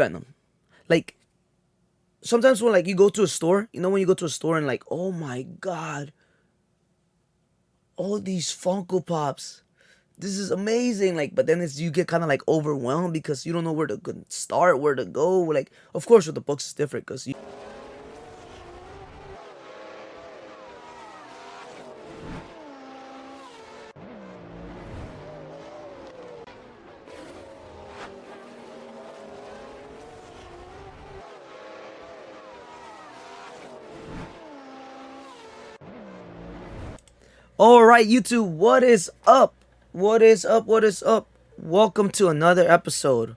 Venom. Like sometimes when like you go to a store, when you go to a store and like, oh my god, all these Funko Pops. This is amazing. Like, but then you get kind of like overwhelmed because you don't know where to start, where to go. Like, of course, with the books it's different because you. All right, YouTube, what is up? What is up? What is up? Welcome to another episode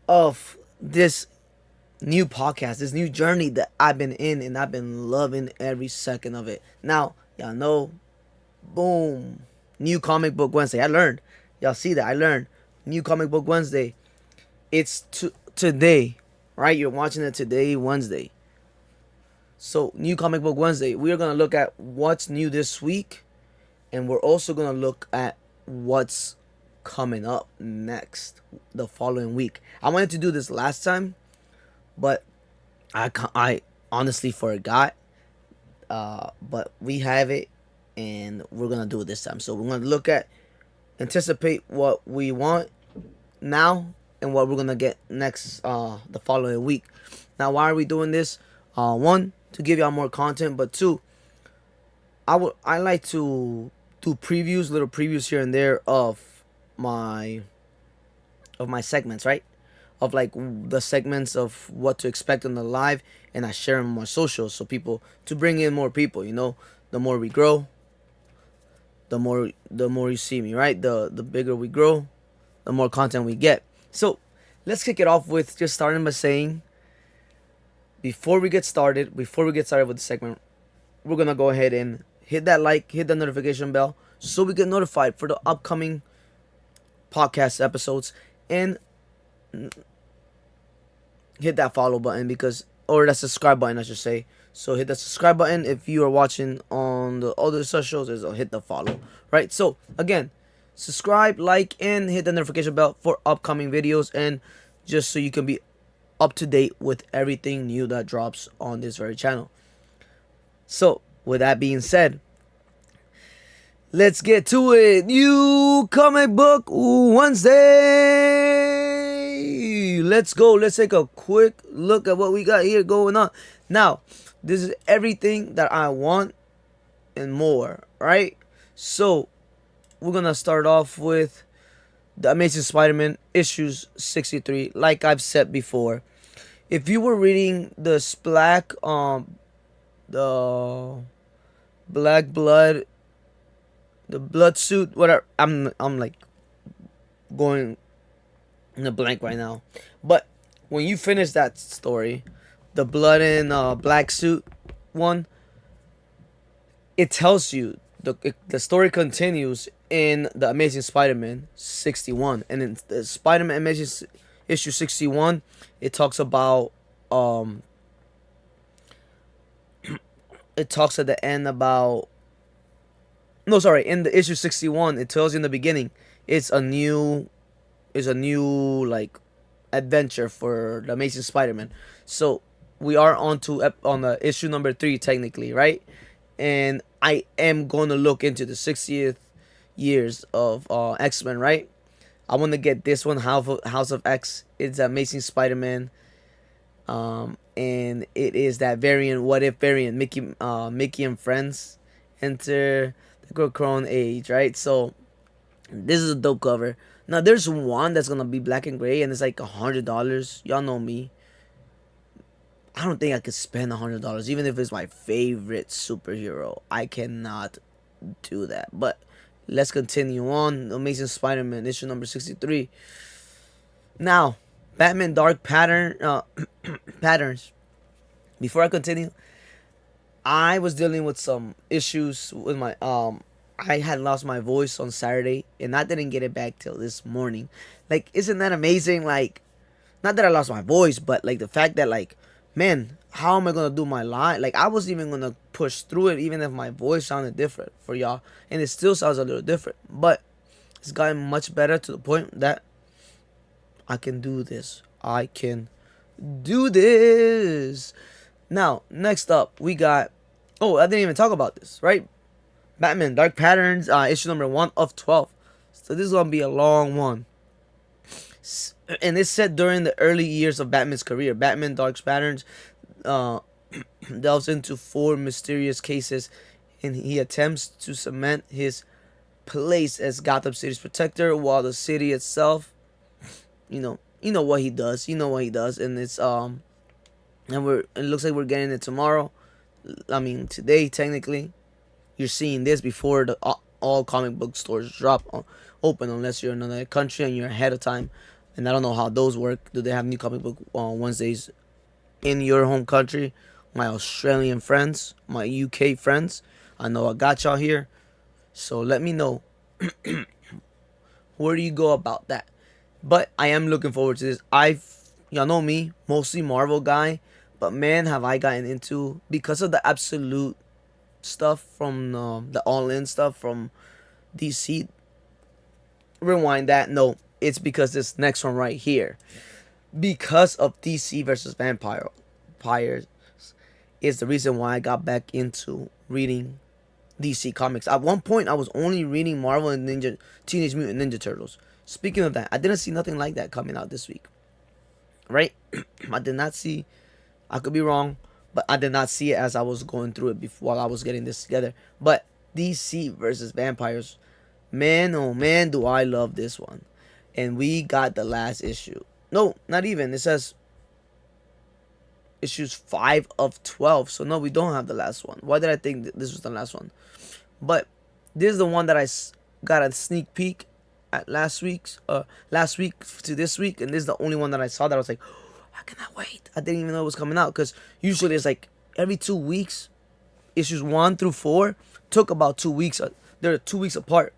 of this new podcast, this new journey that I've been in, and I've been loving every second of it. Now, y'all know, boom, new comic book Wednesday. I learned. Y'all see that? I learned. New comic book Wednesday. It's today, right? You're watching it today, Wednesday. So, new comic book Wednesday. We are going to look at what's new this week, and we're also going to look at what's coming up next the following week. I wanted to do this last time, but I honestly forgot. But we have it, and we're gonna do it this time. So we're gonna anticipate what we want now and what we're gonna get next the following week. Now, why are we doing this? One, to give y'all more content, but two, I like to do little previews here and there of my segments, right? Of like the segments of what to expect on the live, and I share them on my socials so people to bring in more people. The more we grow, the more you see me, right? The bigger we grow, the more content we get. So let's kick it off with just starting by saying, before we get started with the segment, we're gonna go ahead and hit that like, hit the notification bell so we get notified for the upcoming podcast episodes, and hit that follow button or that subscribe button, I should say. So hit the subscribe button if you are watching on the other socials, is hit the follow, right? So again, subscribe, like, and hit the notification bell for upcoming videos, and just so you can be up to date with everything new that drops on this very channel. So with that being said, let's get to it. New comic book Wednesday. Let's go. Let's take a quick look at what we got here going on. Now, this is everything that I want and more, right? So, we're going to start off with the Amazing Spider-Man issues 63. Like I've said before, if you were reading the Black Blood, the blood suit, whatever, I'm like going in a blank right now. But when you finish that story, the blood and black suit one, it tells you the story continues in the Amazing Spider-Man 61, and in the Spider-Man Amazing issue 61, it talks about it talks at the end about, no, sorry, in the issue 61, it tells you in the beginning it's a new like adventure for the Amazing Spider-Man. So we are on the issue number 3 technically, right? And I am going to look into the 60th years of X-Men, right? I want to get this one, House of X. It's Amazing Spider-Man, and it is that variant, what if variant, Mickey and friends enter the Crone age, right? So this is a dope cover. Now there's one that's gonna be black and gray, and it's like $100. Y'all know me. I don't think I could spend $100, even if it's my favorite superhero. I cannot do that. But let's continue on. Amazing Spider-Man issue number 63. Now, Batman Dark Patterns. Before I continue, I was dealing with some issues with my I had lost my voice on Saturday, and I didn't get it back till this morning. Like, isn't that amazing? Like, not that I lost my voice, but like the fact that, like, man, how am I gonna do my live? Like, I wasn't even gonna push through it, even if my voice sounded different for y'all, and it still sounds a little different. But it's gotten much better to the point that I can do this I can do this. Now, next up, we got. Oh, I didn't even talk about this, right? Batman Dark Patterns, issue number 1 of 12. So this is gonna be a long one, and it's set during the early years of Batman's career. Batman Dark Patterns uh, delves into four mysterious cases, and he attempts to cement his place as Gotham City's protector, while the city itself, you know what he does. You know what he does, and it looks like we're getting it tomorrow. I mean, today technically. You're seeing this before the all comic book stores drop open, unless you're in another country and you're ahead of time. And I don't know how those work. Do they have new comic book Wednesdays in your home country? My Australian friends, my UK friends, I know I got y'all here. So let me know, where do you go about that? But I am looking forward to this. Y'all know me, mostly Marvel guy, but man, have I gotten into, because of the absolute stuff from the all in stuff from DC. Rewind that. No, it's because this next one right here, because of DC versus Vampires, is the reason why I got back into reading DC comics. At one point, I was only reading Marvel and Teenage Mutant Ninja Turtles. Speaking of that, I didn't see nothing like that coming out this week, right? I did not see. I could be wrong, but I did not see it as I was going through it before, while I was getting this together. But DC versus Vampires, man, oh man, do I love this one. And we got the last issue. No, not even. It says issues 5 of 12. So no, we don't have the last one. Why did I think this was the last one? But this is the one that I got a sneak peek at last week to this week, and this is the only one that I saw that I was like, I cannot wait. I didn't even know it was coming out, because usually it's like every 2 weeks. Issues 1 through 4 took about 2 weeks. They're 2 weeks apart.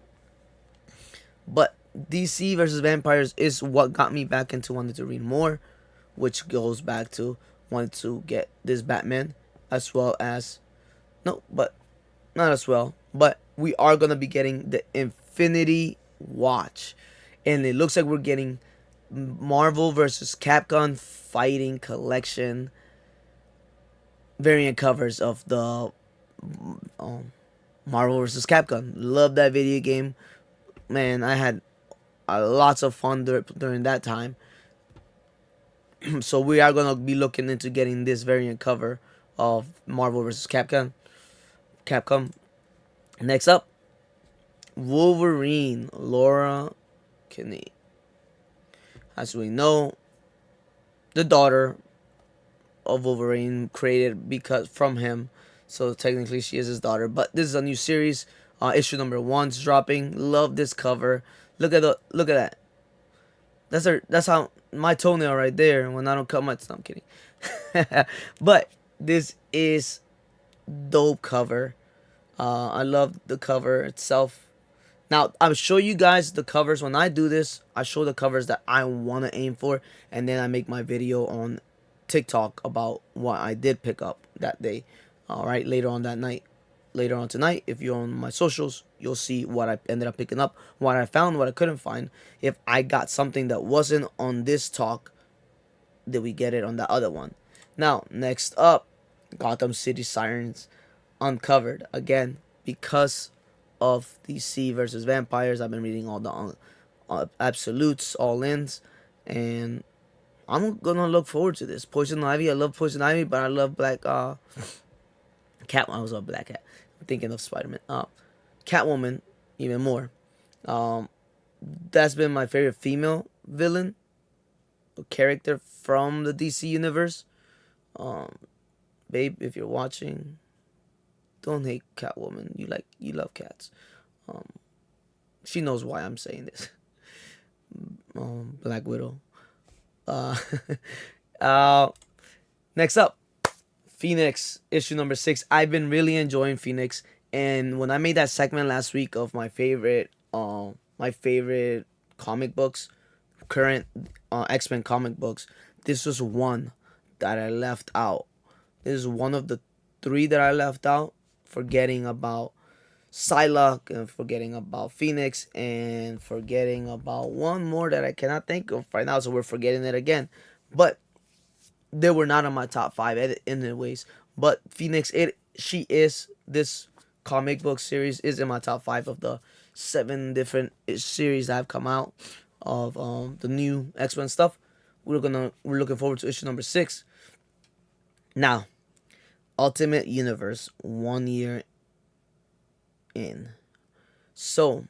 But DC versus Vampires is what got me back into wanting to read more, which goes back to wanting to get this Batman, as well as no, but not as well. But we are gonna be getting the Infinity Watch, and it looks like we're getting Marvel versus Capcom Fighting Collection variant covers of the Marvel versus Capcom. Love that video game, man. I had lots of fun during that time. So we are gonna be looking into getting this variant cover of Marvel versus Capcom. Next up, Wolverine, Laura Kinney. As we know, the daughter of Wolverine, created because from him. So technically she is his daughter. But this is a new series. Issue number 1's dropping. Love this cover. Look at that. That's how my toenail right there. When I don't cut my, no, I'm kidding. But this is dope cover. I love the cover itself. Now, I'll show you guys the covers. When I do this, I show the covers that I want to aim for. And then I make my video on TikTok about what I did pick up that day. Alright, later on that night. Later on tonight, if you're on my socials, you'll see what I ended up picking up, what I found, what I couldn't find. If I got something that wasn't on this talk, did we get it on the other one? Now, next up, Gotham City Sirens Uncovered. Again, because of DC versus Vampires, I've been reading all the absolutes, all ins, and I'm gonna look forward to this. Poison Ivy, I love Poison Ivy, but I love Cat. I was a Black Cat. I'm thinking of Spider-Man. Catwoman, even more. That's been my favorite female villain character from the DC universe. Babe, if you're watching, don't hate Catwoman. You love cats. She knows why I'm saying this. Black Widow. Uh, Next up, Phoenix, issue number 6. I've been really enjoying Phoenix, and when I made that segment last week of my favorite comic books, current X-Men comic books, this was one that I left out. This is one of the 3 that I left out, forgetting about Psylocke and forgetting about Phoenix and forgetting about one more that I cannot think of right now, so we're forgetting it again. but they were not on my top five anyways. But Phoenix, it she is this comic book series is in my top five of the seven different series that have come out of the new X-Men stuff. We're looking forward to issue number 6. Now, Ultimate Universe 1 year in. So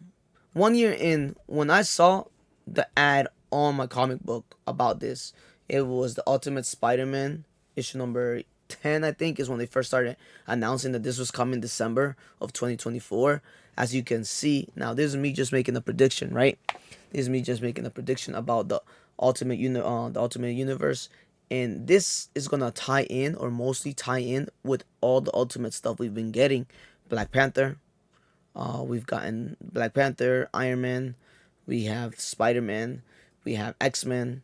1 year in, when I saw the ad on my comic book about this, it was the Ultimate Spider-Man issue number 10, I think, is when they first started announcing that this was coming December of 2024. As you can see, now this is me just making a prediction, right? This is me just making a prediction about the Ultimate Universe, and this is gonna tie in, or mostly tie in, with all the Ultimate stuff we've been getting. Black Panther, we've gotten Black Panther, Iron Man, we have Spider Man, we have X Men,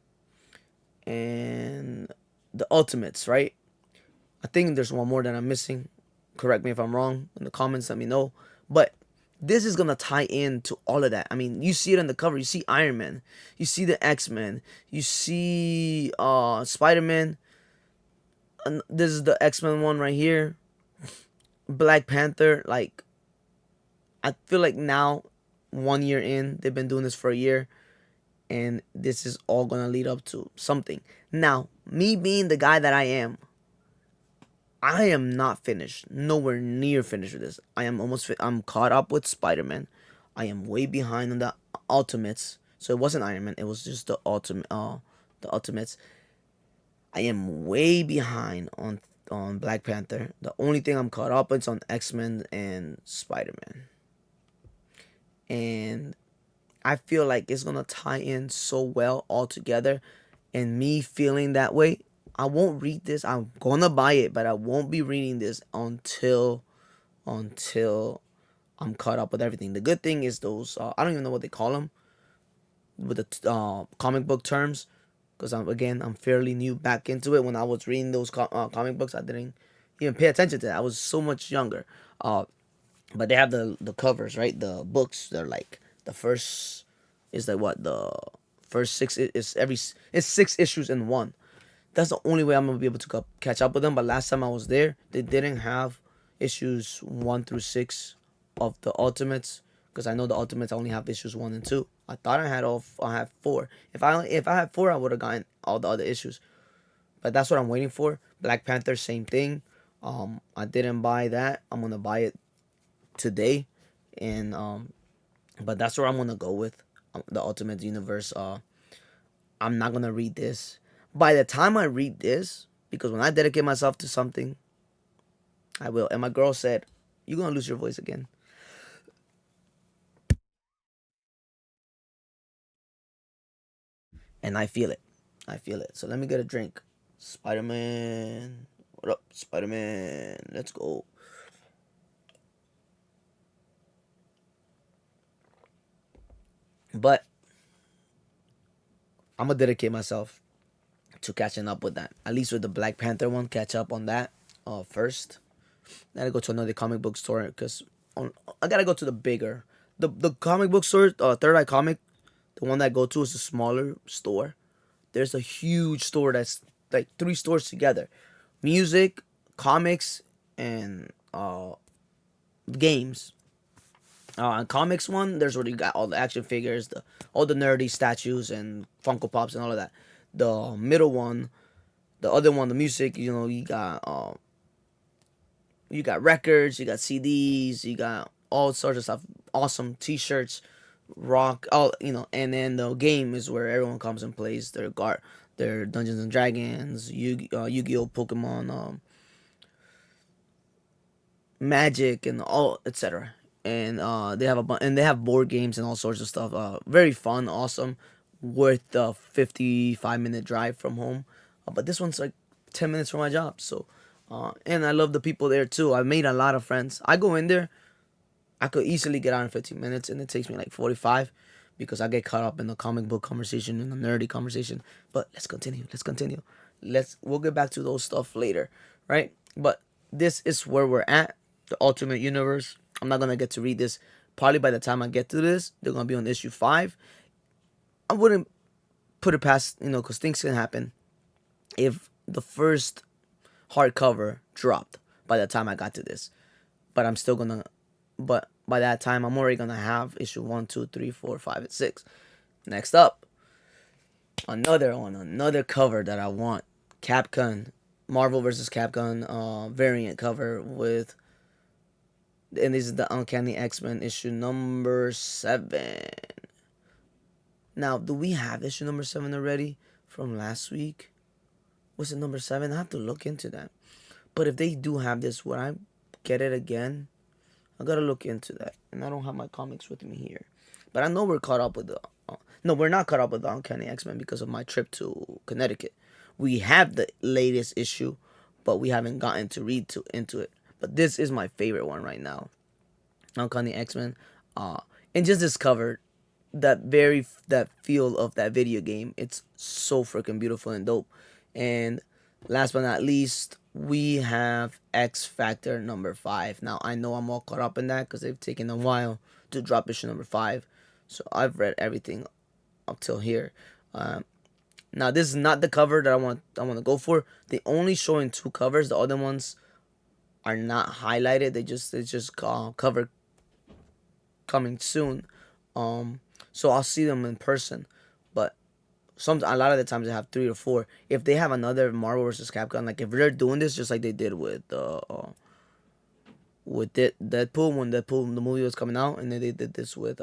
and the Ultimates, right? I think there's one more that I'm missing. Correct me if I'm wrong in the comments. Let me know. But this is gonna tie into all of that. I mean, you see it on the cover. You see Iron Man. You see the X Men. You see Spider Man. And this is the X Men one right here. Black Panther. Like, I feel like now, 1 year in, they've been doing this for a year, and this is all gonna lead up to something. Now, me being the guy that I am not finished. Nowhere near finished with this. I am almost. I'm caught up with Spider Man. I am way behind on the Ultimates. So it wasn't Iron Man. It was just the Ultimate. The Ultimates. I am way behind on Black Panther. The only thing I'm caught up is on X Men and Spider Man. And I feel like it's gonna tie in so well all together. And me feeling that way, I won't read this. I'm gonna buy it, but I won't be reading this until I'm caught up with everything. The good thing is those I don't even know what they call them with the comic book terms, because I'm fairly new back into it. When I was reading those comic books, I didn't even pay attention to that. I was so much younger. Uh, but they have the covers, right? The books. They're like the first is like what the first six is every it's 6 issues in one. That's the only way I'm gonna be able to catch up with them. But last time I was there, they didn't have issues 1 through 6 of the Ultimates, because I know the Ultimates only have issues 1 and 2. I thought I had 4. If I had 4, I would have gotten all the other issues. But that's what I'm waiting for. Black Panther, same thing. I didn't buy that. I'm gonna buy it today, and but that's where I'm gonna go with the Ultimate Universe. I'm not gonna read this. By the time I read this, because when I dedicate myself to something, I will. And my girl said, "You're gonna lose your voice again," and I feel it. I feel it. So let me get a drink. Spider Man, what up, Spider Man? Let's go. But I'm gonna dedicate myself to catching up with that. At least with the Black Panther one, catch up on that first. I gotta go to another comic book store because I gotta go to the bigger, the comic book store. Third Eye Comic, the one that I go to is a smaller store. There's a huge store that's like 3 stores together: music, comics, and games. Comics one, there's where you got all the action figures, the all the nerdy statues and Funko Pops and all of that. The middle one, the other one, the music. You got records, you got CDs, you got all sorts of stuff. Awesome T-shirts, rock, all and then the game is where everyone comes and plays their Dungeons and Dragons, Yu-Gi-Oh, Pokemon, Magic, and all etc. And they have and they have board games and all sorts of stuff. Very fun, awesome, worth the 55-minute drive from home. But this one's like 10 minutes from my job, so. And I love the people there too. I made a lot of friends. I go in there, I could easily get out in 15 minutes, and it takes me like 45 because I get caught up in the comic book conversation and the nerdy conversation. But let's continue. Let's continue. We'll get back to those stuff later, right? But this is where we're at. The Ultimate Universe. I'm not gonna get to read this. Probably by the time I get to this, they're gonna be on issue 5. I wouldn't put it past, because things can happen. if the first hardcover dropped by the time I got to this. But I'm still gonna. But by that time, I'm already gonna have issue 1, 2, 3, 4, 5, and 6. Next up, another cover that I want. Capcom, Marvel vs. Capcom variant cover with, and this is the Uncanny X-Men issue number 7. Now, do we have issue number 7 already from last week? Was it number 7? I have to look into that. But if they do have this, would I get it again? I gotta look into that. And I don't have my comics with me here. But I know we're caught up with the... no, we're not caught up with the Uncanny X-Men because of my trip to Connecticut. We have the latest issue, but we haven't gotten to read into it. But this is my favorite one right now. Uncanny X-Men. And just this cover, that feel of that video game, it's so freaking beautiful and dope. And last but not least, we have X Factor number 5. Now I know I'm all caught up in that because they've taken a while to drop issue number 5, so I've read everything up till here. Now this is not the cover that I want to go for. They only showing 2 covers. The other ones are not highlighted. It's just cover coming soon. So I'll see them in person. But a lot of the times they have 3 or 4. If they have another Marvel vs. Capcom, like if they're doing this just like they did with Deadpool, when Deadpool the movie was coming out, and then they did this with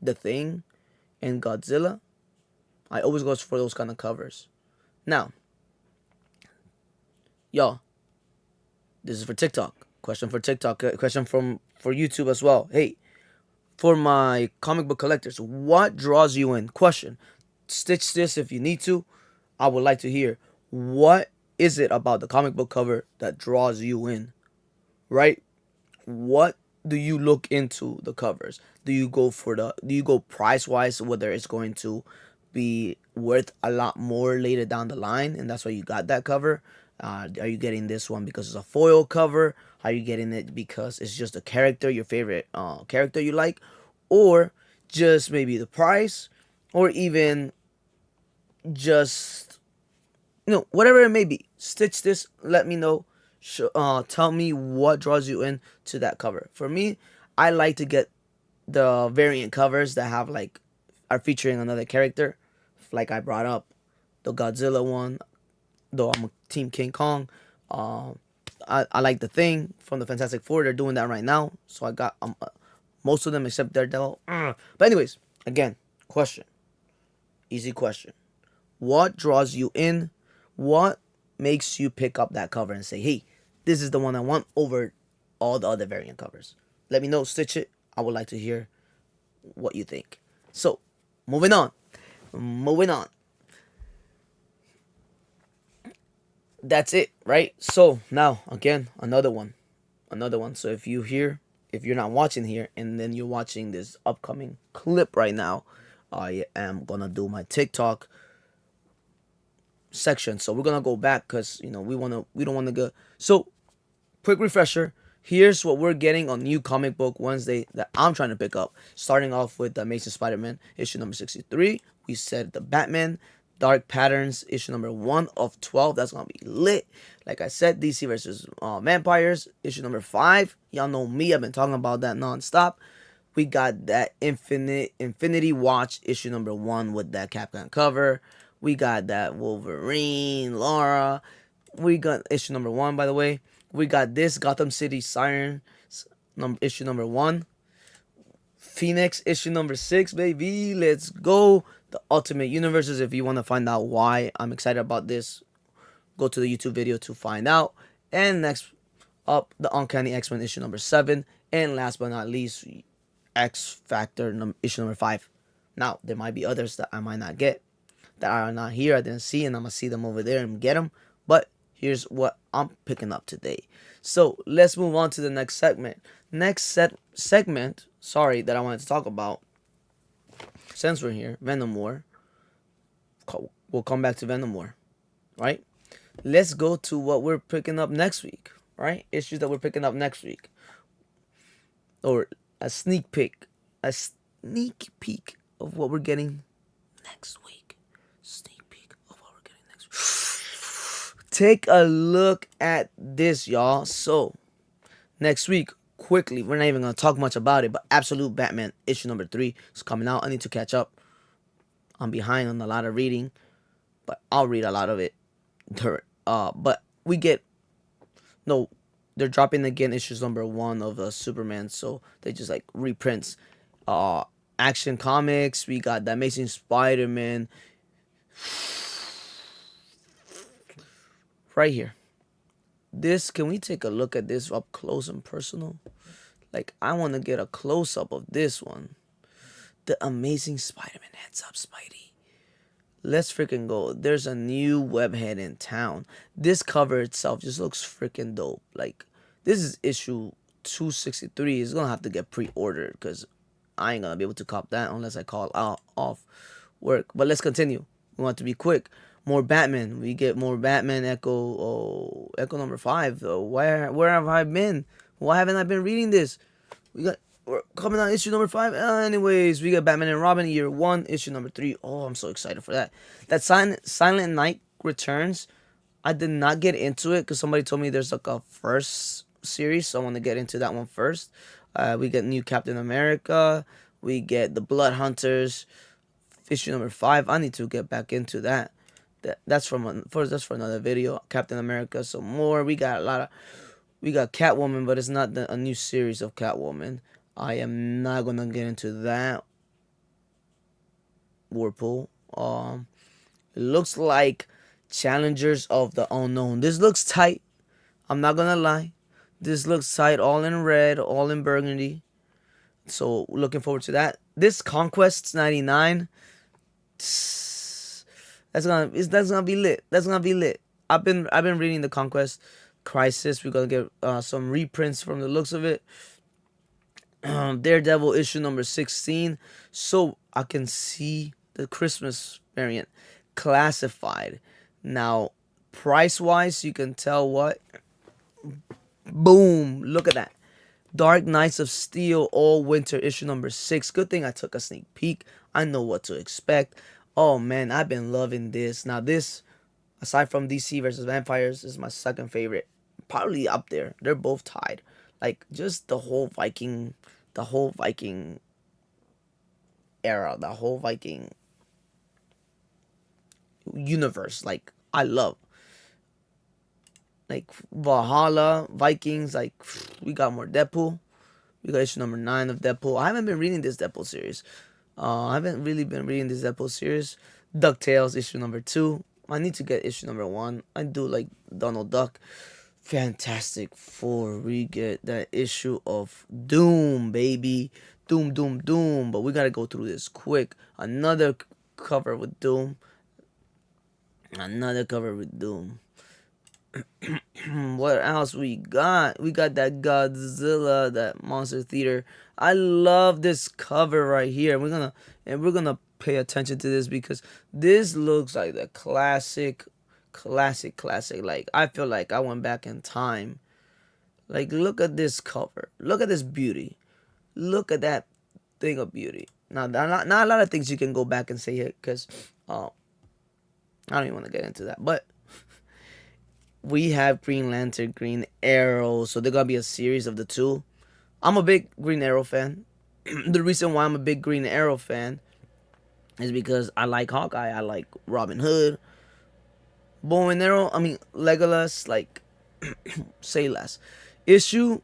The Thing and Godzilla, I always go for those kind of covers. Now, y'all, this is for TikTok. Question for TikTok. Question for YouTube as well. Hey, for my comic book collectors, what draws you in? Question. Stitch this if you need to. I would like to hear, what is it about the comic book cover that draws you in? Right? What do you look into the covers? Do you go price wise, whether it's going to be worth a lot more later down the line, and that's why you got that cover? Are you getting this one because it's a foil cover? Are you getting it because it's just a character, your favorite character you like? Or just maybe the price? Or even just, whatever it may be. Stitch this, let me know. Tell me what draws you in to that cover. For me, I like to get the variant covers that are featuring another character. Like I brought up the Godzilla one, though I'm a Team King Kong. I like The Thing from the Fantastic Four. They're doing that right now. So I got most of them except Daredevil. But anyways, again, question. Easy question. What draws you in? What makes you pick up that cover and say, hey, this is the one I want over all the other variant covers? Let me know. Stitch it. I would like to hear what you think. So, moving on. That's it, right? So now again, another one. So if you're not watching here and then you're watching this upcoming clip right now, I am gonna do my TikTok section. So we're gonna go back because we don't wanna go. So quick refresher. Here's what we're getting on New Comic Book Wednesday that I'm trying to pick up. Starting off with the Amazing Spider-Man issue number 63. We said the Batman Dark Patterns issue number 1 of 12. That's gonna be lit. Like I said, DC versus Vampires issue number 5. Y'all know me. I've been talking about that nonstop. We got that Infinity Watch issue number 1 with that Capcom cover. We got that Wolverine, Laura. We got issue number 1, by the way. We got this Gotham City Sirens issue number 1. Phoenix issue number 6, baby. Let's go. The Ultimate Universes. If you want to find out why I'm excited about this, go to the YouTube video to find out. And next up, the Uncanny X-Men issue number 7. And last but not least, X Factor issue number 5. Now, there might be others that I might not get, that are not here, I didn't see, and I'm going to see them over there and get them. But here's what I'm picking up today. So let's move on to the next segment. Segment, that I wanted to talk about, since we're here, Venom War. We'll come back to Venom War, right? Let's go to what we're picking up next week, right? Issues that we're picking up next week. Or a sneak peek of what we're getting next week. take a look at this, y'all. So next week, quickly, we're not even gonna talk much about it, but Absolute Batman issue number 3 is coming out. I need to catch up. I'm behind on a lot of reading, but I'll read a lot of it. But we get no, they're dropping again issues number 1 of Superman, so they just like reprints. Uh, Action Comics. We got the Amazing Spider-Man right here. This, can we take a look at this up close and personal? Like, I want to get a close up of this one. The Amazing Spider-Man. Heads up, Spidey. Let's freaking go. There's a new webhead in town. This cover itself just looks freaking dope. Like, this is issue 263. It's gonna have to get pre-ordered because I ain't gonna be able to cop that unless I call out off work. But let's continue. We want to be quick. More Batman. We get more Batman Echo. Oh, Echo number 5 though. Where have I been? Why haven't I been reading this? We're coming on issue number 5. Anyways, we got Batman and Robin year 1, issue number 3. Oh, I'm so excited for that. That Silent Night returns. I did not get into it because somebody told me there's like a first series, so I want to get into that one first. We get new Captain America. We get the Blood Hunters, issue number 5. I need to get back into that. That's for another video. Captain America, some more. We got Catwoman, but it's not a new series of Catwoman. I am not gonna get into that. Whirlpool. It looks like Challengers of the Unknown. This looks tight. I'm not gonna lie. This looks tight, all in red, all in burgundy. So looking forward to that. This Conquest 99. That's gonna be lit. That's gonna be lit. I've been reading the Conquest Crisis. We're gonna get some reprints from the looks of it. Daredevil issue number 16. So I can see the Christmas variant classified. Now, price wise, you can tell what. Boom! Look at that. Dark Knights of Steel All Winter issue number 6. Good thing I took a sneak peek. I know what to expect. Oh man, I've been loving this. Now this, aside from DC versus Vampires, is my second favorite. Probably up there. They're both tied. Like, just the whole Viking era, the whole Viking universe. Like, I love. Like, Valhalla, Vikings, like, we got more Deadpool. We got issue number 9 of Deadpool. I haven't been reading this Deadpool series. I haven't really been reading this Deadpool series. DuckTales, issue number 2. I need to get issue number 1. I do like Donald Duck. Fantastic Four. We get that issue of Doom, baby. Doom, Doom, Doom. But we got to go through this quick. Another cover with Doom. Another cover with Doom. What else we got? We got that Godzilla, that Monster Theater. I love this cover right here. We're gonna pay attention to this because this looks like the classic. Like, I feel like I went back in time. Like, look at this cover. Look at this beauty. Look at that thing of beauty. Now, not a lot of things you can go back and say here because I don't even want to get into that, but. We have Green Lantern, Green Arrow, so they're gonna be a series of the two. I'm a big Green Arrow fan. The reason why I'm a big Green Arrow fan is because I like Hawkeye, I like Robin Hood, Bow and Arrow. I mean Legolas, like say less. Issue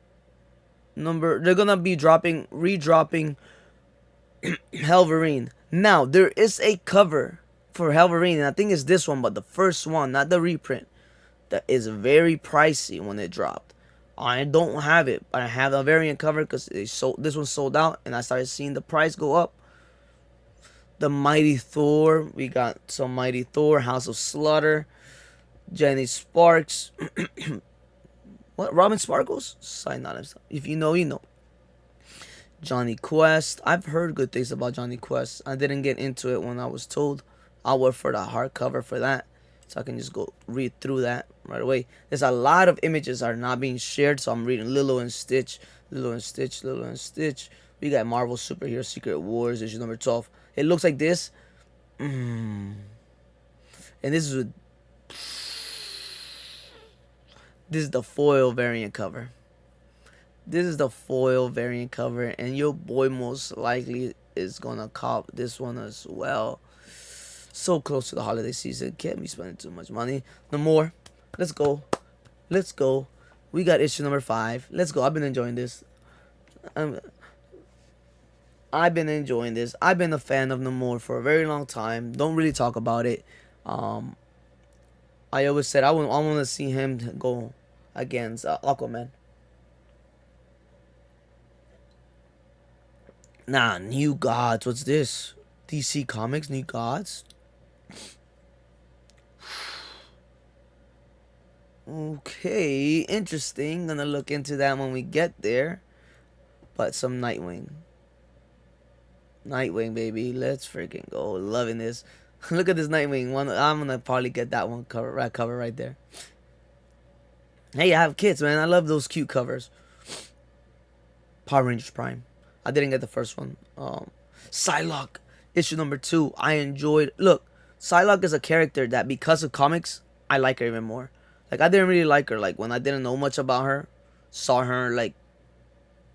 number, they're gonna be redropping Helverine. Now there is a cover for Helverine, and I think it's this one, but the first one, not the reprint. That is very pricey when it dropped. I don't have it, but I have the variant cover because this one sold out, and I started seeing the price go up. The Mighty Thor, we got some Mighty Thor, House of Slaughter, Jenny Sparks, what, Robin Sparkles? Sign not himself. If you know, you know. Johnny Quest, I've heard good things about Johnny Quest. I didn't get into it when I was told. I'll wait for the hardcover for that, so I can just go read through that right away. There's a lot of images are not being shared, so I'm reading Lilo and Stitch. We got Marvel Superhero Secret Wars, issue number 12. It looks like this. And this is with This is the foil variant cover. This is the foil variant cover, and your boy most likely is gonna cop this one as well. So close to the holiday season, can't be spending too much money. No more. Let's go. Let's go. We got issue number 5. Let's go. I've been enjoying this. Um, I've been enjoying this. I've been a fan of No More for a very long time. Don't really talk about it. Um, I always said I want to see him go against Aquaman. Nah, New Gods. What's this? DC Comics New Gods. Okay, interesting. Gonna look into that when we get there. But some Nightwing. Nightwing, baby. Let's freaking go. Loving this. Look at this Nightwing one. I'm gonna probably get that one cover right there. Hey, I have kids, man. I love those cute covers. Power Rangers Prime. I didn't get the first one. Psylocke, issue number 2. I enjoyed. Look, Psylocke is a character that because of comics, I like her even more. Like I didn't really like her. Like when I didn't know much about her, saw her like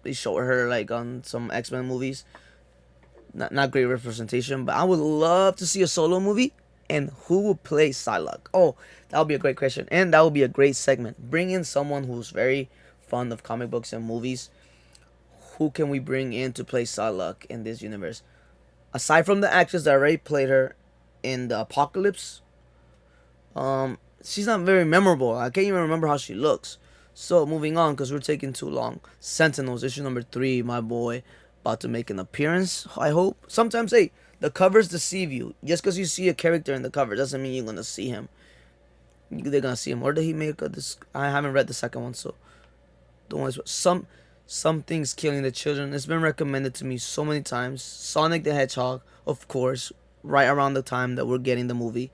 they showed her like on some X-Men movies. Not great representation, but I would love to see a solo movie. And who would play Psylocke? Oh, that would be a great question, and that would be a great segment. Bring in someone who's very fond of comic books and movies. Who can we bring in to play Psylocke in this universe? Aside from the actress that already played her in the Apocalypse, she's not very memorable. I can't even remember how she looks. So moving on, because we're taking too long. Sentinels, issue number 3, my boy, about to make an appearance. I hope. Sometimes, hey, the covers deceive you. Just because you see a character in the cover doesn't mean you're gonna see him. They're gonna see him. Or did he make this? I haven't read the second one, so don't worry. Something's killing the children. It's been recommended to me so many times. Sonic the Hedgehog, of course, right around the time that we're getting the movie.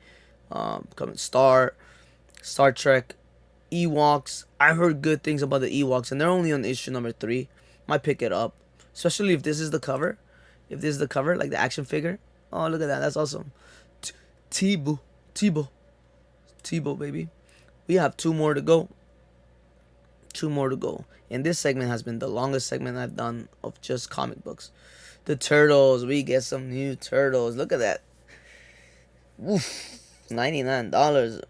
Coming Star Trek, Ewoks. I heard good things about the Ewoks, and they're only on issue number 3. Might pick it up, especially if this is the cover. If this is the cover, like the action figure. Oh, look at that. That's awesome. Tebow, baby. We have 2 more to go. 2 more to go. And this segment has been the longest segment I've done of just comic books. The Turtles. We get some new Turtles. Look at that. Oof. $99.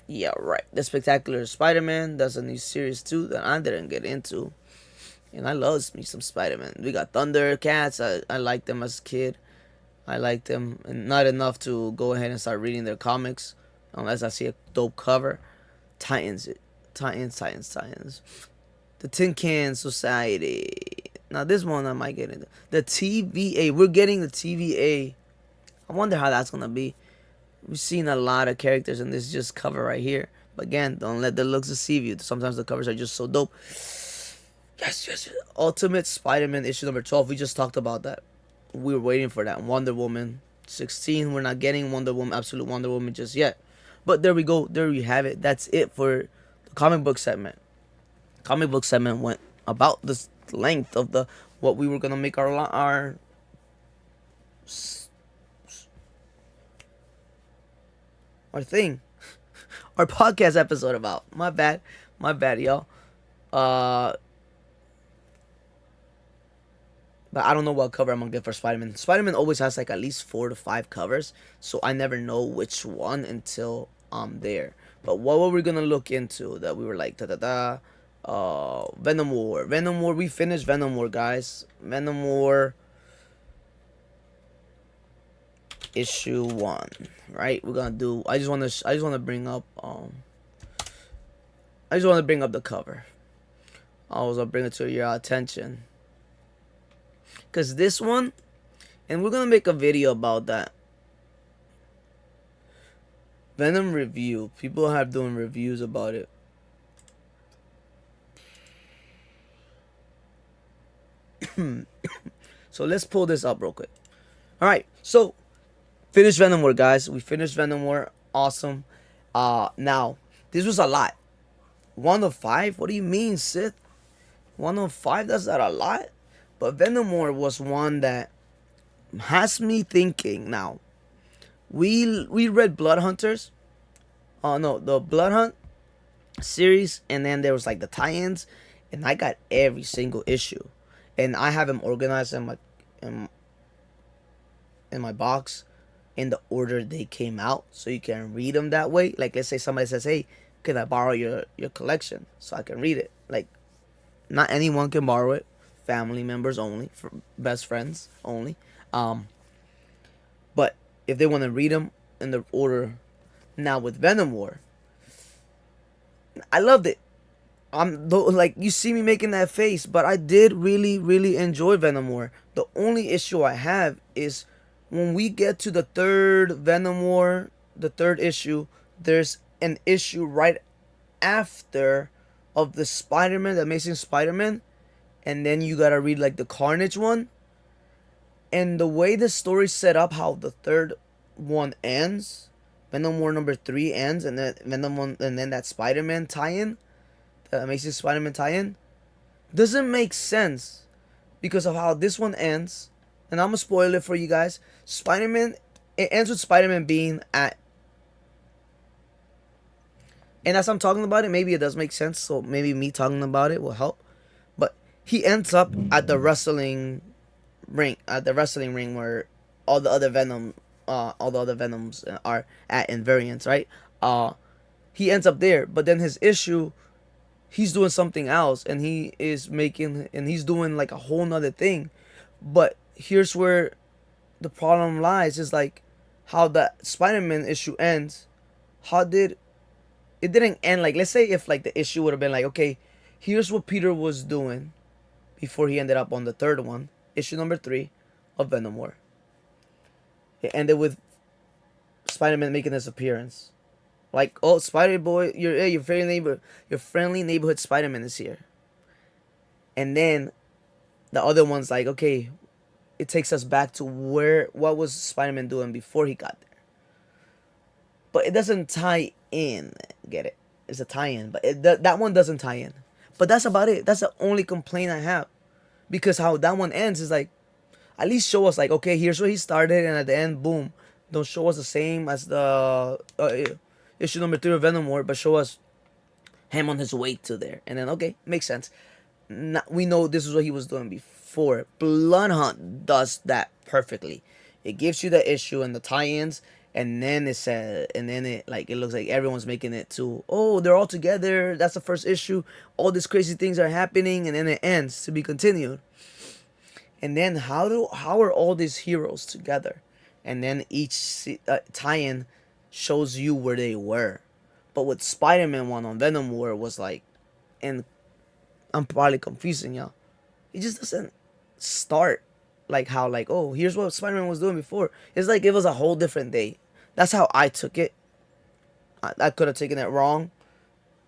Yeah, right. The Spectacular Spider-Man. That's a new series too that I didn't get into. And I love me some Spider-Man. We got Thundercats. I liked them as a kid. I liked them. And not enough to go ahead and start reading their comics. Unless I see a dope cover. Titans. The Tin Can Society. Now this one I might get into. The TVA. We're getting the TVA. I wonder how that's gonna be. We've seen a lot of characters in this just cover right here. But again, don't let the looks deceive you. Sometimes the covers are just so dope. Yes. Ultimate Spider-Man issue number 12. We just talked about that. We were waiting for that. Wonder Woman 16. We're not getting Wonder Woman, Absolute Wonder Woman just yet. But there we go. There we have it. That's it for the comic book segment. Comic book segment went about the length of the what we were gonna make our thing, our podcast episode about. My bad, y'all. But I don't know what cover I'm gonna get for Spider-Man. Spider-Man always has like at least 4 to 5 covers, so I never know which one until I'm there. But what were we gonna look into that we were like Venom War. We finished Venom War, guys. Venom War issue 1. Right? We're gonna do I just wanna bring up the cover. I was gonna bring it to your attention. Cause this one, and we're gonna make a video about that. Venom review. People have doing reviews about it. So let's pull this up real quick. Alright, so finish Venom War, guys. We finished Venom War. Awesome. Now, this was a lot. 1 of 5? What do you mean, Sith? 1 of 5? That's not a lot. But Venom War was one that has me thinking. Now, we read Blood Hunters. Oh no, the Blood Hunt. series, and then there was like the tie-ins, and I got every single issue, and I have them organized in, in my box in the order they came out, so you can read them that way. Like, let's say somebody says, "Hey, can I borrow your collection so I can read it?" Like, not anyone can borrow it. Family members only, for best friends only. Um, but if they want to read them in the order, now with Venom War, I loved it. I'm though, like, you see me making that face, but I did really really enjoy Venom War. The only issue I have is when we get to the third Venom War, the third issue. There's an issue right after of the Spider-Man, the Amazing Spider-Man, and then you gotta read like the Carnage one. And the way the story's set up, how the third one ends, Venom War number 3 ends, and then Venom one, and then that Spider-Man tie-in, the Amazing Spider-Man tie-in, doesn't make sense because of how this one ends. And I'm gonna spoil it for you guys. Spider-Man, it ends with Spider-Man being at, and as I'm talking about it, maybe it does make sense. So maybe me talking about it will help. But he ends up at the wrestling ring where all the other all the other Venoms are at in variants, right? He ends up there, but then his issue, he's doing something else, and he's doing like a whole nother thing. But here's where the problem lies: is like how the Spider-Man issue ends. How did it didn't end? Like, let's say if like the issue would have been like, okay, here's what Peter was doing before he ended up on the third one, issue number 3 of Venom War. It ended with Spider-Man making his appearance. Like, oh, Spider Boy, your friendly neighborhood Spider-Man is here. And then the other one's like, okay, it takes us back to what was Spider-Man doing before he got there. But it doesn't tie in. Get it? It's a tie-in, but that one doesn't tie in. But that's about it. That's the only complaint I have, because how that one ends is like, at least show us like, okay, here's where he started, and at the end, boom. Don't show us the same as the issue number 3 of Venom War, but show us him on his way to there, and then okay, makes sense. We know this is what he was doing before. Blood Hunt does that perfectly. It gives you the issue and the tie-ins, and then it said, and then it looks like everyone's making it to, oh, they're all together. That's the first issue. All these crazy things are happening, and then it ends to be continued. And then how are all these heroes together? And then each tie-in shows you where they were. But with Spider-Man one on Venom War was like, and I'm probably confusing y'all. It just doesn't start like how, like, oh, here's what Spider-Man was doing before. It's like it was a whole different day. That's how I took it. I could have taken it wrong.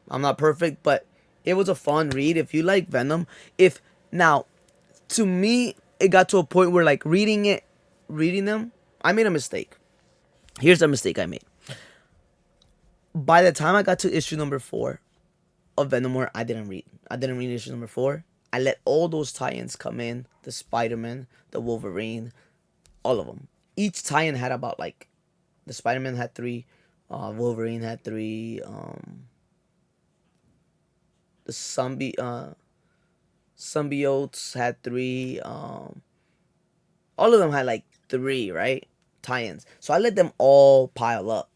I'm not perfect, but it was a fun read. If you like Venom, if now, to me, it got to a point where like reading them, I made a mistake. Here's the mistake I made. By the time I got to issue number 4 of Venom War, I didn't read. I didn't read issue number 4. I let all those tie-ins come in. The Spider-Man, the Wolverine, all of them. Each tie-in had about like, the Spider-Man had 3, Wolverine had 3, the symbiotes had 3, all of them had like 3, right? Tie-ins. So I let them all pile up,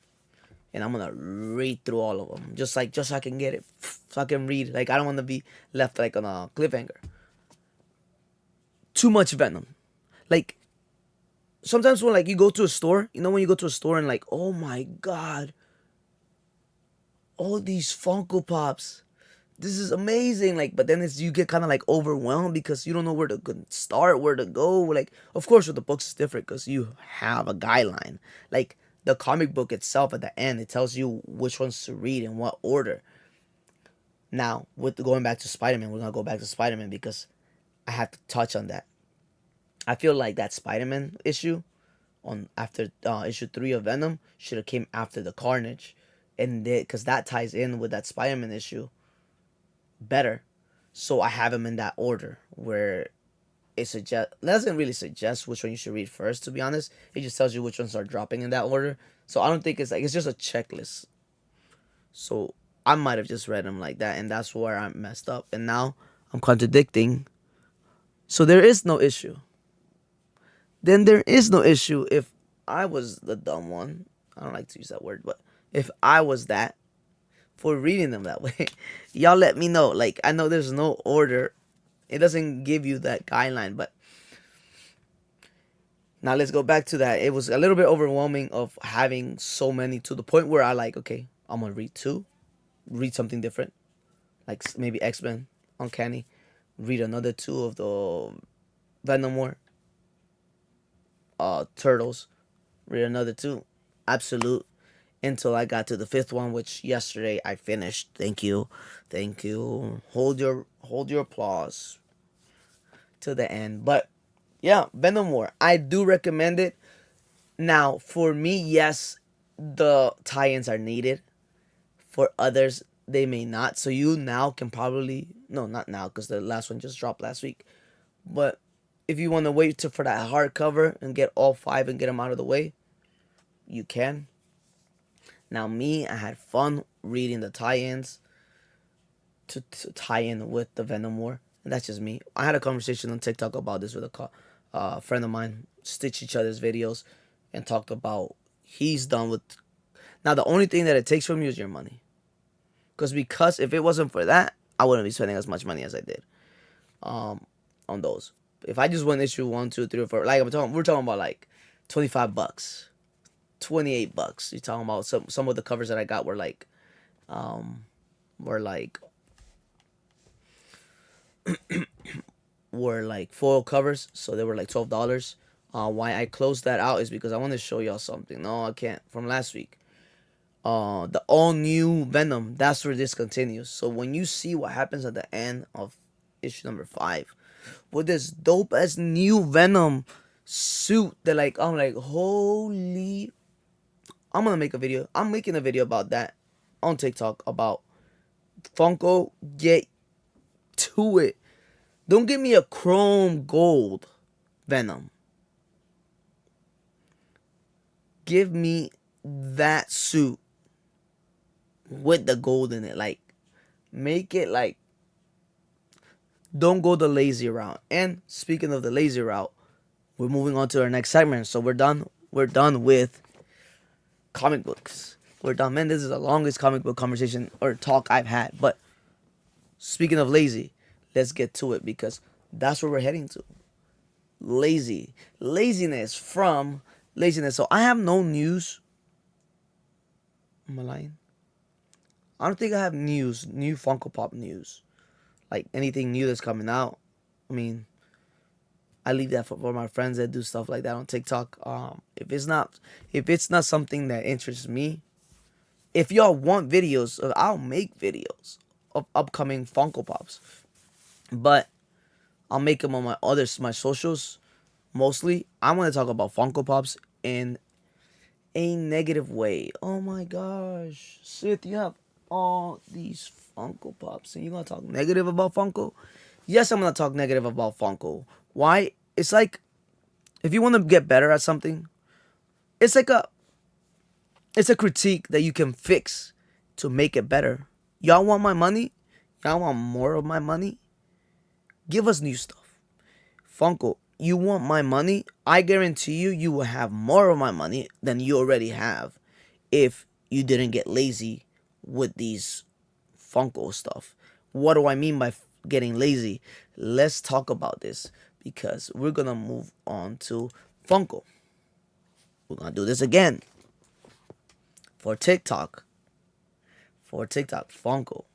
and I'm gonna read through all of them, just so I can get it, so I can read. Like, I don't want to be left like on a cliffhanger. Too much Venom. Like, sometimes when like you go to a store, when you go to a store and like, oh my god, all these Funko Pops, this is amazing. Like, but then you get kind of like overwhelmed because you don't know where to start, where to go. Like, of course, with the books it's different because you have a guideline. Like, the comic book itself at the end, it tells you which ones to read in what order. Now, with going back to Spider-Man, we're gonna go back to Spider-Man because I have to touch on that. I feel like that Spider-Man issue on after issue 3 of Venom should have came after the Carnage, and because that ties in with that Spider-Man issue better. So I have them in that order where doesn't really suggest which one you should read first. To be honest, it just tells you which ones are dropping in that order. So I don't think it's just a checklist. So I might have just read them like that, and that's where I messed up. And now I'm contradicting. So there is no issue. Then there is no issue if I was the dumb one. I don't like to use that word, but if I was that for reading them that way, y'all let me know. Like, I know there's no order, it doesn't give you that guideline, but now let's go back to that. It was a little bit overwhelming of having so many to the point where I like, okay, I'm gonna read two, read something different, like maybe X-Men, Uncanny, read another two of the Venom War, Turtles, read another two, Absolute, until I got to the fifth one, which yesterday I finished. Thank you, thank you. Hold your applause to the end. But yeah, Venom War, I do recommend it. Now, for me, yes, the tie-ins are needed. For others, they may not. So you now can probably, no, not now, because the last one just dropped last week. But if you want to wait for that hardcover and get all five and get them out of the way, you can. Now, me, I had fun reading the tie-ins to tie in with the Venom War, and that's just me. I had a conversation on TikTok about this with a friend of mine. Stitch each other's videos and talked about he's done with. Now, the only thing that it takes from you is your money, because if it wasn't for that, I wouldn't be spending as much money as I did on those. If I just went issue 1, 2, 3, or 4, like we're talking about like $25, $28. You're talking about some of the covers that I got were like um were like foil covers, so they were like $12. Why I closed that out is because I want to show y'all something. No, I can't. From last week, the all new Venom. That's where this continues. So when you see what happens at the end of issue number 5, with this dope ass new Venom suit, that like I'm like, holy! I'm gonna make a video. I'm making a video about that on TikTok about Funko. Get to it. Don't give me a chrome gold Venom. Give me that suit with the gold in it. Like, make it like, don't go the lazy route. And speaking of the lazy route, we're moving on to our next segment. So we're done. We're done with comic books. We're done. Man, this is the longest comic book conversation or talk I've had. But speaking of lazy, let's get to it, because that's where we're heading to. Laziness from laziness. So I have no news. Am I lying? I don't think I have new Funko Pop news, like anything new that's coming out. I mean, I leave that for my friends that do stuff like that on TikTok. If it's not something that interests me, if y'all want videos, I'll make videos of upcoming Funko Pops, but I'll make them on my socials. Mostly, I want to talk about Funko Pops in a negative way. Oh my gosh, Sith, you have all these Funko Pops and you're gonna talk negative about Funko? Yes, I'm gonna talk negative about Funko. Why? It's like, if you want to get better at something, it's like it's a critique that you can fix to make it better. Y'all want my money? Y'all want more of my money? Give us new stuff. Funko, you want my money? I guarantee you will have more of my money than you already have if you didn't get lazy with these Funko stuff. What do I mean by getting lazy? Let's talk about this, because we're gonna move on to Funko. We're gonna do this again for TikTok. Funko.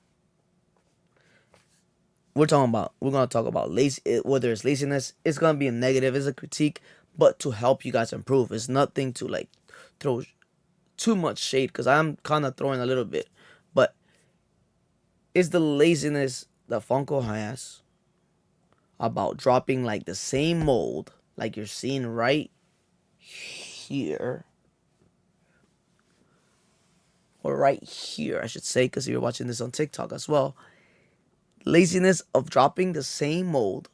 We're gonna talk about lazy, whether it's laziness. It's gonna be a negative, it's a critique, but to help you guys improve. It's nothing to like throw too much shade, because I'm kind of throwing a little bit, but it's the laziness that Funko has about dropping like the same mold, like you're seeing right here, or right here, I should say, because you're watching this on TikTok as well. Laziness of dropping the same mold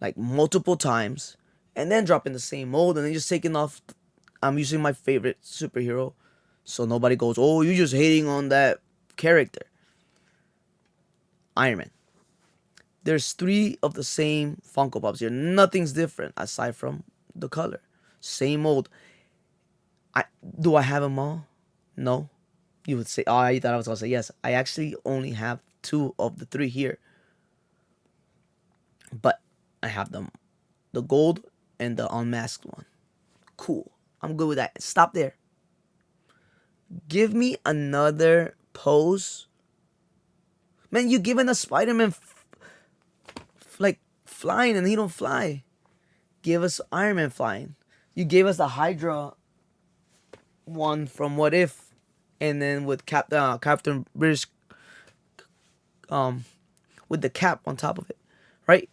like multiple times, and then dropping the same mold, and then just taking off. I'm using my favorite superhero, So nobody goes, oh, you're just hating on that character. Iron Man. There's three of the same Funko Pops here. Nothing's different aside from the color. Same old. Do I have them all? No. You would say, oh, I thought I was gonna say yes. I actually only have two of the three here. But I have them, the gold and the unmasked one. Cool. I'm good with that. Stop there. Give me another pose. Man, you giving a Spider-Man like flying and he don't fly. Give us Iron Man flying. You gave us the Hydra one from What If, and then with Captain British, with the cap on top of it, right?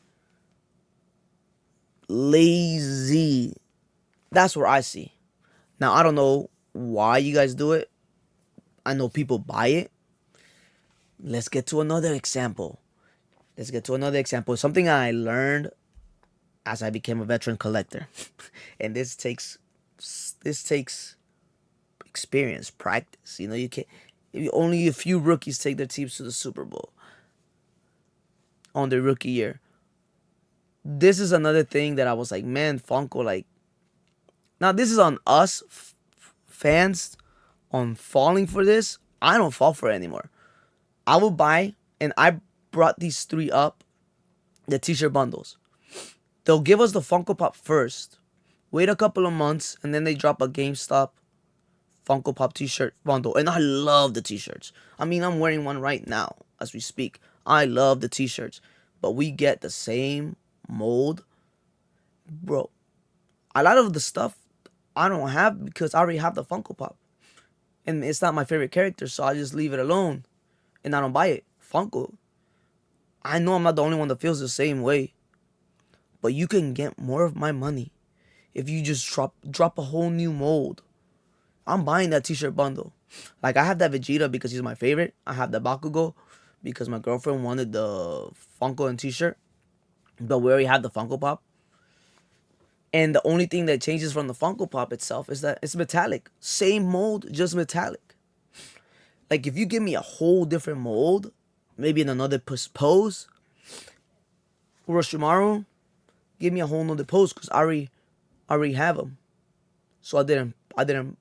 Lazy. That's where I see. Now I don't know why you guys do it. I know people buy it. Let's get to another example. Something I learned as I became a veteran collector, and this takes experience, practice. You know, you can't. Only a few rookies take their teams to the Super Bowl on their rookie year. This is another thing that I was like, man, Funko, like, now this is on us fans on falling for this. I don't fall for it anymore. I will buy, and I brought these three up, the t-shirt bundles. They'll give us the Funko Pop first, wait a couple of months, and then they drop a GameStop Funko Pop t-shirt bundle. And I love the t-shirts. I mean, I'm wearing one right now as we speak. I love the t-shirts. But we get the same mold. Bro, a lot of the stuff I don't have because I already have the Funko Pop. And it's not my favorite character, so I just leave it alone. And I don't buy it. Funko. I know I'm not the only one that feels the same way. But you can get more of my money if you just drop a whole new mold. I'm buying that t-shirt bundle. Like, I have that Vegeta because he's my favorite. I have the Bakugo because my girlfriend wanted the Funko and t-shirt. But we already have the Funko Pop. And the only thing that changes from the Funko Pop itself is that it's metallic. Same mold, just metallic. Like, if you give me a whole different mold, maybe in another pose, Orochimaru, give me a whole nother pose because I already have them. So I didn't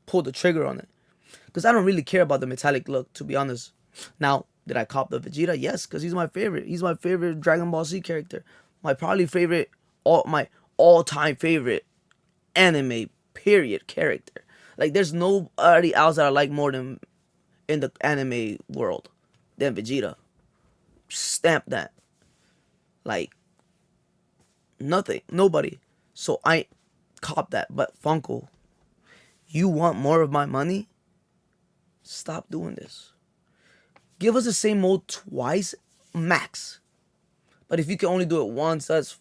pull the trigger on it. Because I don't really care about the metallic look, to be honest. Now, did I cop the Vegeta? Yes, because he's my favorite. He's my favorite Dragon Ball Z character. My all-time favorite anime, period, character. Like, there's nobody else that I like more than in the anime world than Vegeta. Stamp that. Like, nothing. Nobody. So I cop that. But Funko, you want more of my money? Stop doing this. Give us the same mold twice, max. But if you can only do it once, that's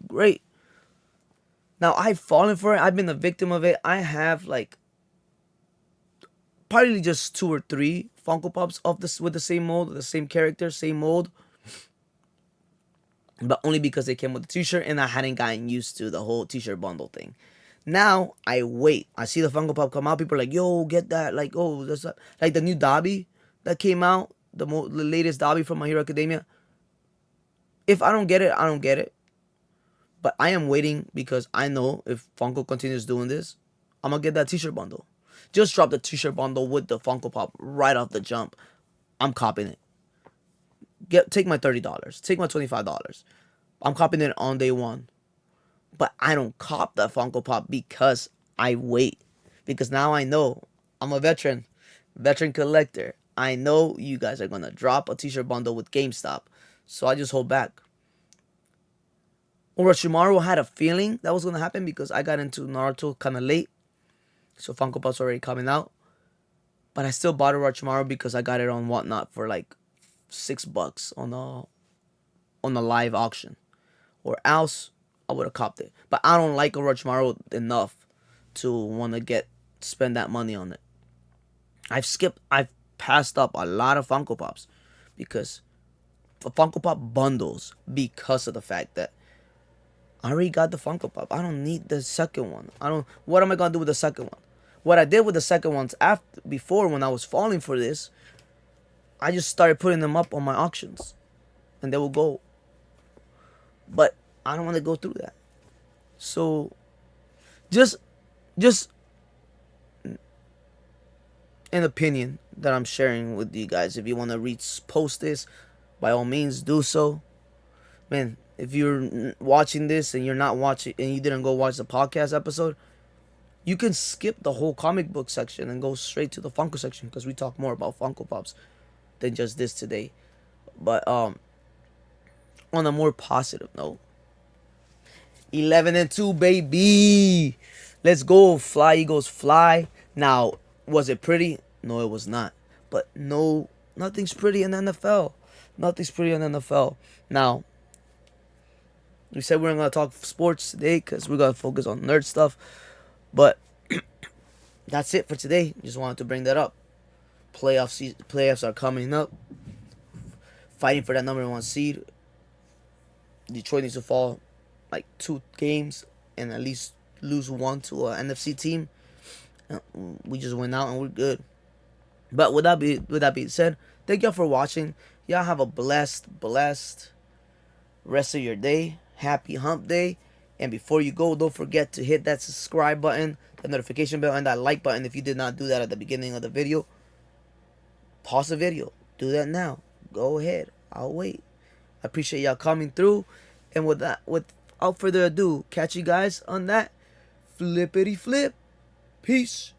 great. Now, I've fallen for it. I've been a victim of it. I have, like, probably just 2 or 3 Funko Pops of this with the same mold, the same character, same mold. But only because they came with the t-shirt and I hadn't gotten used to the whole t-shirt bundle thing. Now, I wait. I see the Funko Pop come out. People are like, yo, get that. Like, oh, that's like the new Dobby that came out. The latest Dobby from My Hero Academia. If I don't get it, I don't get it. But I am waiting because I know if Funko continues doing this, I'm going to get that t-shirt bundle. Just drop the t-shirt bundle with the Funko Pop right off the jump. I'm copying it. Take my $30. Take my $25. I'm copying it on day one. But I don't cop that Funko Pop because I wait. Because now I know I'm a veteran collector. I know you guys are going to drop a t-shirt bundle with GameStop. So I just hold back. Orochimaru had a feeling that was going to happen because I got into Naruto kind of late. So Funko Pop's already coming out. But I still bought Orochimaru because I got it on Whatnot for like $6 on the live auction. Or else I would have copped it. But I don't like Orochimaru enough to want to spend that money on it. I've passed up a lot of Funko Pops because for Funko Pop bundles because of the fact that I already got the Funko Pop. I don't need the second one. What am I gonna do with the second one? What I did with the second ones after before when I was falling for this, I just started putting them up on my auctions, and they will go. But I don't want to go through that. So just just an opinion that I'm sharing with you guys. If you want to post this, by all means do so. Man, if you're watching this and you're not watching and you didn't go watch the podcast episode, you can skip the whole comic book section and go straight to the Funko section because we talk more about Funko Pops than just this today. But on a more positive note, 11-2, baby. Let's go, fly Eagles, fly. Now, was it pretty? No, it was not. But no, nothing's pretty in the NFL. Nothing's pretty in the NFL. Now, we said we weren't going to talk sports today because we're going to focus on nerd stuff. But that's it for today. Just wanted to bring that up. Playoffs are coming up. Fighting for that number one seed. Detroit needs to fall like 2 games and at least lose 1 to an NFC team. We just went out and we're good. But with that being said, thank y'all for watching. Y'all have a blessed rest of your day. Happy hump day. And before you go, don't forget to hit that subscribe button, the notification bell, and that like button if you did not do that at the beginning of the video. Pause the video. Do that now. Go ahead. I'll wait. I appreciate y'all coming through. And without further ado, catch you guys on that flippity flip. Peace.